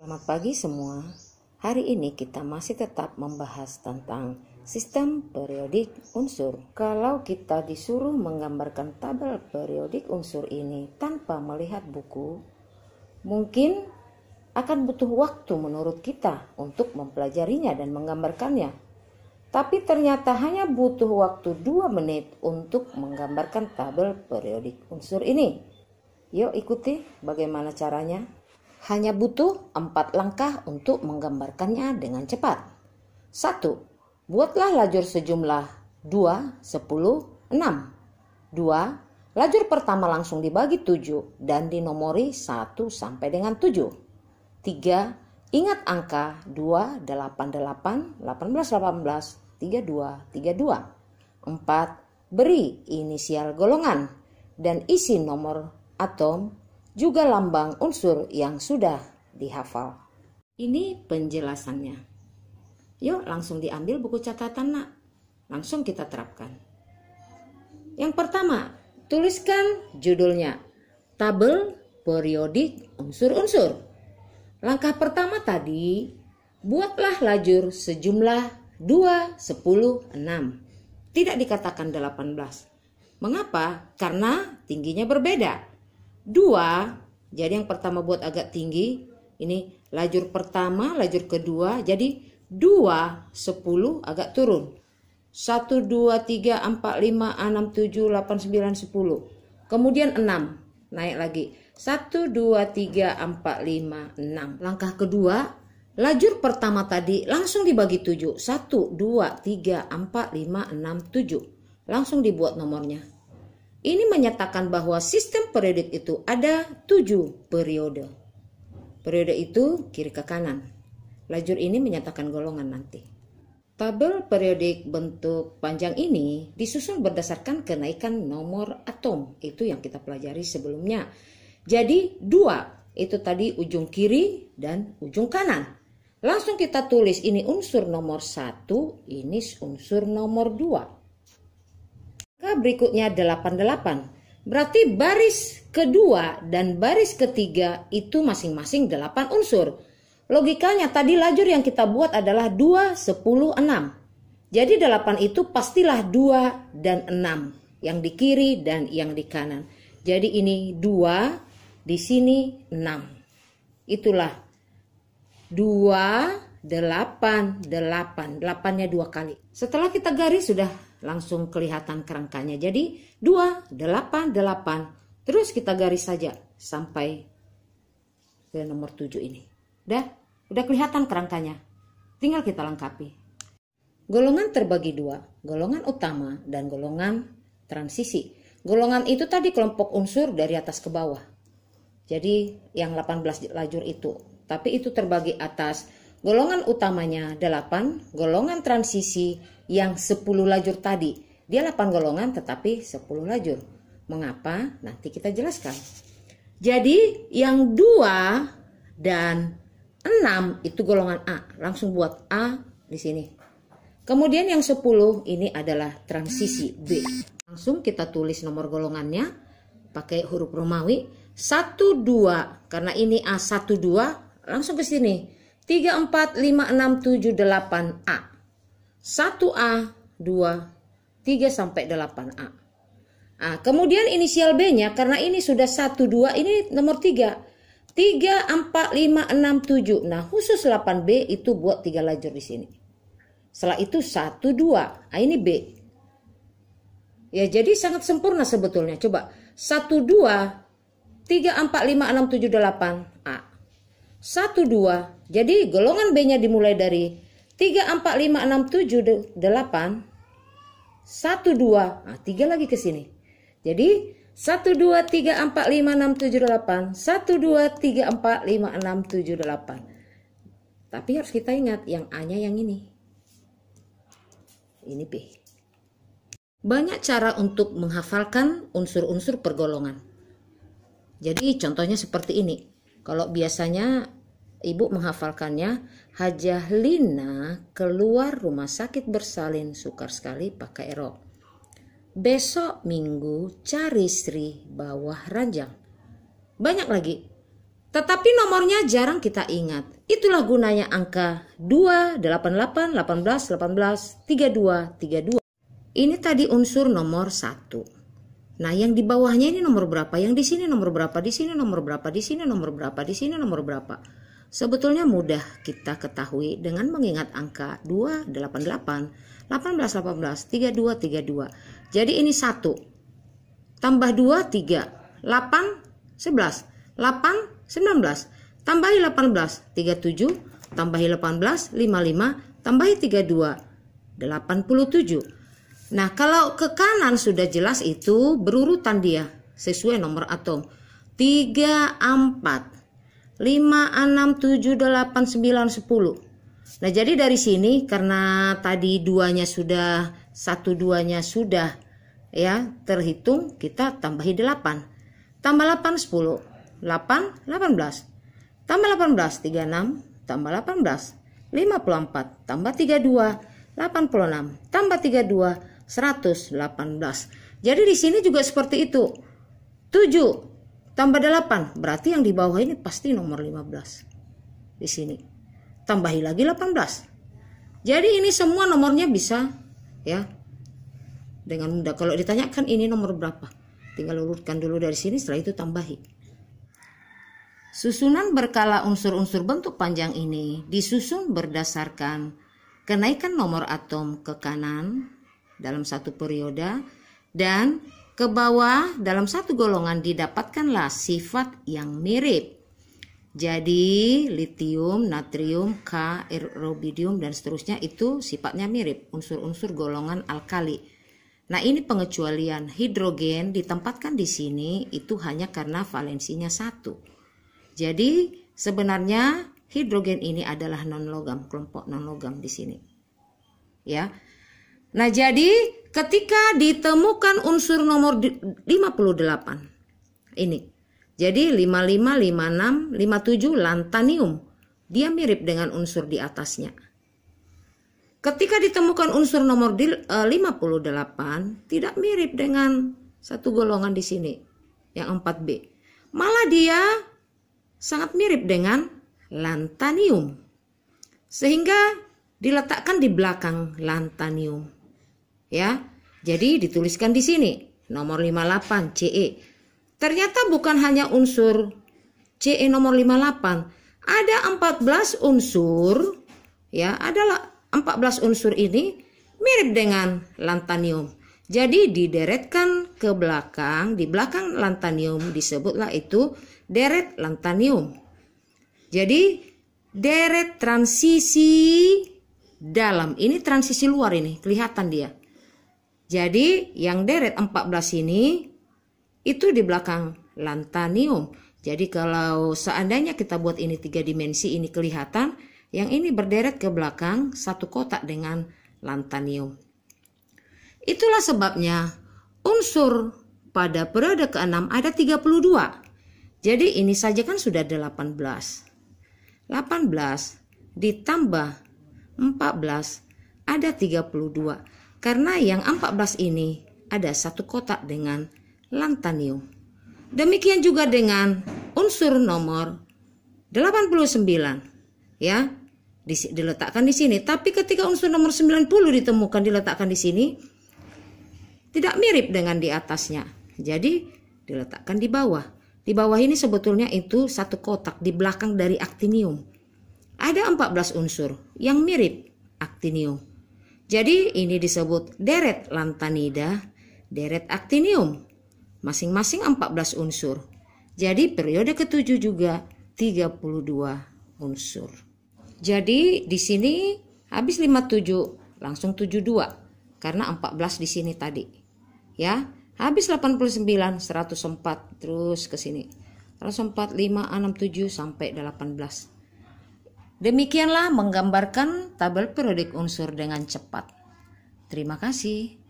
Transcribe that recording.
Selamat pagi semua. Hari ini kita masih tetap membahas tentang sistem periodik unsur. Kalau kita disuruh menggambarkan tabel periodik unsur ini tanpa melihat buku, mungkin akan butuh waktu menurut kita untuk mempelajarinya dan menggambarkannya. Tapi ternyata hanya butuh waktu 2 menit untuk menggambarkan tabel periodik unsur ini. Yuk ikuti bagaimana caranya. Hanya butuh 4 langkah untuk menggambarkannya dengan cepat. 1. Buatlah lajur sejumlah 2, 10, 6. 2. Lajur pertama langsung dibagi 7 dan dinomori 1 sampai dengan 7. 3. Ingat angka 2, 8, 8, 18, 18, 32, 32. 4. Beri inisial golongan dan isi nomor atom juga lambang unsur yang sudah dihafal. Ini penjelasannya. Yuk langsung diambil buku catatan nak. Langsung kita terapkan. Yang pertama, tuliskan judulnya. Tabel periodik unsur-unsur. Langkah pertama tadi, buatlah lajur sejumlah 2, 10, 6. Tidak dikatakan 18. Mengapa? Karena tingginya berbeda. 2, jadi yang pertama buat agak tinggi, ini lajur pertama, lajur kedua, jadi 2, 10 agak turun. 1, 2, 3, 4, 5, 6, 7, 8, 9, 10. Kemudian 6, naik lagi. 1, 2, 3, 4, 5, 6. Langkah kedua, lajur pertama tadi langsung dibagi 7. 1, 2, 3, 4, 5, 6, 7. Langsung dibuat nomornya. Ini menyatakan bahwa sistem periodik itu ada 7 periode. Periode itu kiri ke kanan. Lajur ini menyatakan golongan nanti. Tabel periodik bentuk panjang ini disusun berdasarkan kenaikan nomor atom. Itu yang kita pelajari sebelumnya. Jadi 2 itu tadi ujung kiri dan ujung kanan. Langsung kita tulis ini unsur nomor 1, ini unsur nomor 2. Berikutnya 88. Berarti baris kedua dan baris ketiga itu masing-masing 8 unsur. Logikanya tadi lajur yang kita buat adalah 2, 10, 6. Jadi 8 itu pastilah 2 dan 6. Yang di kiri dan yang di kanan. Jadi ini 2, di sini 6. Itulah 2, 8, 8. 8-nya 2 kali. Setelah kita garis sudah langsung kelihatan kerangkanya. Jadi 2, 8, 8. Terus kita garis saja sampai ke nomor 7 ini. Udah kelihatan kerangkanya. Tinggal kita lengkapi. Golongan terbagi 2. Golongan utama dan golongan transisi. Golongan itu tadi kelompok unsur dari atas ke bawah. Jadi yang 18 lajur itu. Tapi itu terbagi atas. Golongan utamanya 8. Golongan transisi yang 10 lajur tadi. Dia 8 golongan tetapi 10 lajur. Mengapa? Nanti kita jelaskan. Jadi yang 2 dan 6 itu golongan A. Langsung buat A di sini. Kemudian yang 10 ini adalah transisi B. Langsung kita tulis nomor golongannya pakai huruf Romawi. 1, 2. Karena ini A1, 2. Langsung ke sini. 3, 4, 5, 6, 7, 8 A. 1A, 2, 3 sampai 8A. Nah, kemudian inisial B-nya karena ini sudah 1, 2, ini nomor 3. 3, 4, 5, 6, 7. Nah, khusus 8B itu buat 3 lajur di sini. Setelah itu 1, 2. Nah, ini B. Ya, jadi sangat sempurna sebetulnya. Coba 1, 2, 3, 4, 5, 6, 7, 8 A. 1, 2. Jadi golongan B-nya dimulai dari 3, 4, 5, 6, 7, 8. 1, 2. Nah, 3 lagi ke sini. Jadi 1, 2, 3, 4, 5, 6, 7, 8. 1, 2, 3, 4, 5, 6, 7, 8. Tapi harus kita ingat yang A-nya yang ini. Ini B. Banyak cara untuk menghafalkan unsur-unsur pergolongan. Jadi contohnya seperti ini. Kalau biasanya ibu menghafalkannya, Hajah Lina keluar rumah sakit bersalin, sukar sekali pakai rok. Besok minggu cari Sri bawah ranjang. Banyak lagi. Tetapi nomornya jarang kita ingat. Itulah gunanya angka 2, 88, 18, 18, 32, 32. Ini tadi unsur nomor 1. Nah, yang di bawahnya ini nomor berapa? Yang di sini nomor berapa? Di sini nomor berapa? Di sini nomor berapa? Di sini nomor berapa? Sebetulnya mudah kita ketahui dengan mengingat angka 2, 88, 18, 18, 32, 32. Jadi ini 1. Tambah 2, 3. 8, 11. 8, 19, tambahi 18, 37, tambahi 18, 55, tambahi 32, 87. Nah, kalau ke kanan sudah jelas itu berurutan dia sesuai nomor atom. 3, 4, 5, 6, 7, 8, 9, 10. Nah, jadi dari sini karena tadi duanya sudah, 1, 2-nya sudah ya terhitung, kita tambahi 8. Tambah 8, 10. 8, 18, tambah 18, 36, tambah 18, 54, tambah 32, 86, tambah 32, 118. Jadi di sini juga seperti itu. 7 tambah 8, berarti yang di bawah ini pasti nomor 15. Di sini. Tambahi lagi 18. Jadi ini semua nomornya bisa ya dengan mudah. Kalau ditanyakan ini nomor berapa, tinggal urutkan dulu dari sini, setelah itu tambahi. Susunan berkala unsur-unsur bentuk panjang ini disusun berdasarkan kenaikan nomor atom ke kanan dalam satu periode dan ke bawah dalam satu golongan didapatkanlah sifat yang mirip. Jadi litium, natrium, K, rubidium dan seterusnya itu sifatnya mirip, unsur-unsur golongan alkali. Nah, ini pengecualian. Hidrogen ditempatkan di sini itu hanya karena valensinya 1. Jadi sebenarnya hidrogen ini adalah non-logam, kelompok non-logam di sini. Ya. Nah, jadi ketika ditemukan unsur nomor 58 ini. Jadi 55, 56, 57 lantanium. Dia mirip dengan unsur di atasnya. Ketika ditemukan unsur nomor 58 tidak mirip dengan satu golongan di sini yang 4B. Malah dia sangat mirip dengan lantanium. Sehingga diletakkan di belakang lantanium. Ya. Jadi dituliskan di sini nomor 58 Ce. Ternyata bukan hanya unsur Ce nomor 58, ada 14 unsur ya, adalah 14 unsur ini mirip dengan lantanium. Jadi dideretkan ke belakang, di belakang lantanium disebutlah itu deret lantanium. Jadi deret transisi dalam, ini transisi luar ini, kelihatan dia. Jadi yang deret 14 ini itu di belakang lantanium. Jadi kalau seandainya kita buat ini 3 dimensi, ini kelihatan, yang ini berderet ke belakang satu kotak dengan lantanium. Itulah sebabnya unsur pada periode ke-6 ada 32. Jadi ini saja kan sudah 18. 18 ditambah 14 ada 32. Karena yang 14 ini ada satu kotak dengan lantanium. Demikian juga dengan unsur nomor 89. Ya, diletakkan di sini. Tapi ketika unsur nomor 90 ditemukan diletakkan di sini, tidak mirip dengan di atasnya. Jadi diletakkan di bawah. Di bawah ini sebetulnya itu satu kotak di belakang dari aktinium. Ada 14 unsur yang mirip aktinium. Jadi ini disebut deret lantanida, deret aktinium. Masing-masing 14 unsur. Jadi periode ke-7 juga 32 unsur. Jadi di sini habis 57 langsung 72 karena 14 di sini tadi. Ya, habis 89 104 terus ke sini. 104 5 6 7 sampai 18. Demikianlah menggambarkan tabel periodik unsur dengan cepat. Terima kasih.